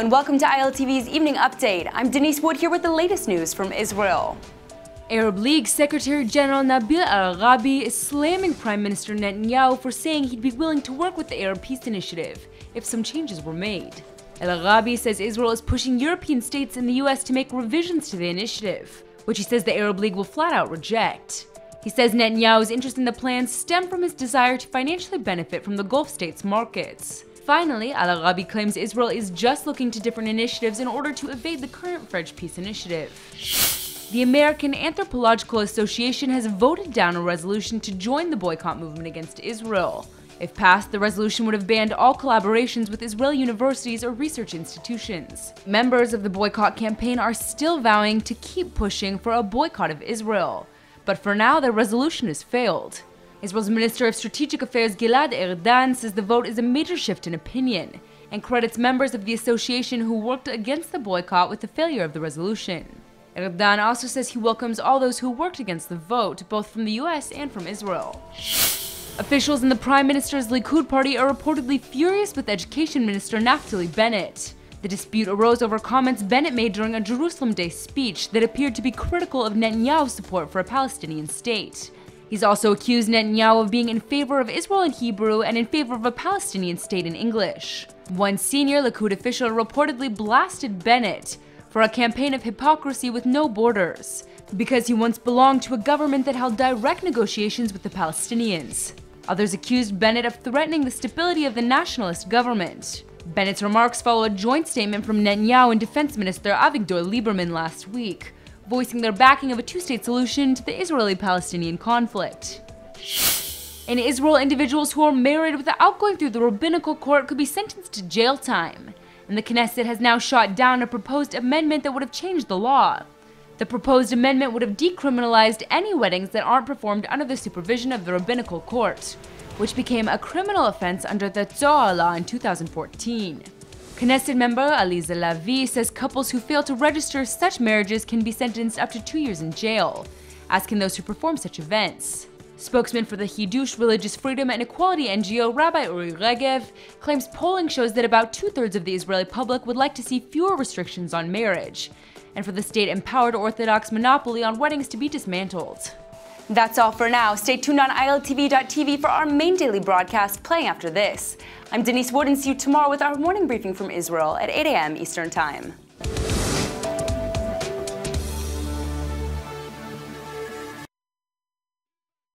and welcome to ILTV's Evening Update. I'm Denise Wood here with the latest news from Israel. Arab League Secretary General Nabil Al-Arabi is slamming Prime Minister Netanyahu for saying he'd be willing to work with the Arab Peace Initiative if some changes were made. Al-Arabi says Israel is pushing European states and the US to make revisions to the initiative, which he says the Arab League will flat out reject. He says Netanyahu's interest in the plans stem from his desire to financially benefit from the Gulf states' markets. Finally, Al-Arabi claims Israel is just looking to different initiatives in order to evade the current French peace initiative. The American Anthropological Association has voted down a resolution to join the boycott movement against Israel. If passed, the resolution would have banned all collaborations with Israeli universities or research institutions. Members of the boycott campaign are still vowing to keep pushing for a boycott of Israel. But for now, the resolution has failed. Israel's Minister of Strategic Affairs Gilad Erdan says the vote is a major shift in opinion, and credits members of the association who worked against the boycott with the failure of the resolution. Erdan also says he welcomes all those who worked against the vote, both from the US and from Israel. Officials in the Prime Minister's Likud party are reportedly furious with Education Minister Naftali Bennett. The dispute arose over comments Bennett made during a Jerusalem Day speech that appeared to be critical of Netanyahu's support for a Palestinian state. He's also accused Netanyahu of being in favor of Israel in Hebrew and in favor of a Palestinian state in English. One senior Likud official reportedly blasted Bennett for a campaign of hypocrisy with no borders, because he once belonged to a government that held direct negotiations with the Palestinians. Others accused Bennett of threatening the stability of the nationalist government. Bennett's remarks follow a joint statement from Netanyahu and Defense Minister Avigdor Lieberman last week, voicing their backing of a two-state solution to the Israeli-Palestinian conflict. In Israel, individuals who are married without going through the Rabbinical court could be sentenced to jail time, and the Knesset has now shot down a proposed amendment that would have changed the law. The proposed amendment would have decriminalized any weddings that aren't performed under the supervision of the Rabbinical court, which became a criminal offense under the Zohar law in 2014. Knesset member Aliza Lavi says couples who fail to register such marriages can be sentenced up to 2 years in jail, as can those who perform such events. Spokesman for the Hidush Religious Freedom and Equality NGO Rabbi Uri Regev claims polling shows that about 2/3 of the Israeli public would like to see fewer restrictions on marriage, and for the state-empowered Orthodox monopoly on weddings to be dismantled. That's all for now. Stay tuned on ILTV.tv for our main daily broadcast playing after this. I'm Denise Wood and see you tomorrow with our morning briefing from Israel at 8 a.m. Eastern Time.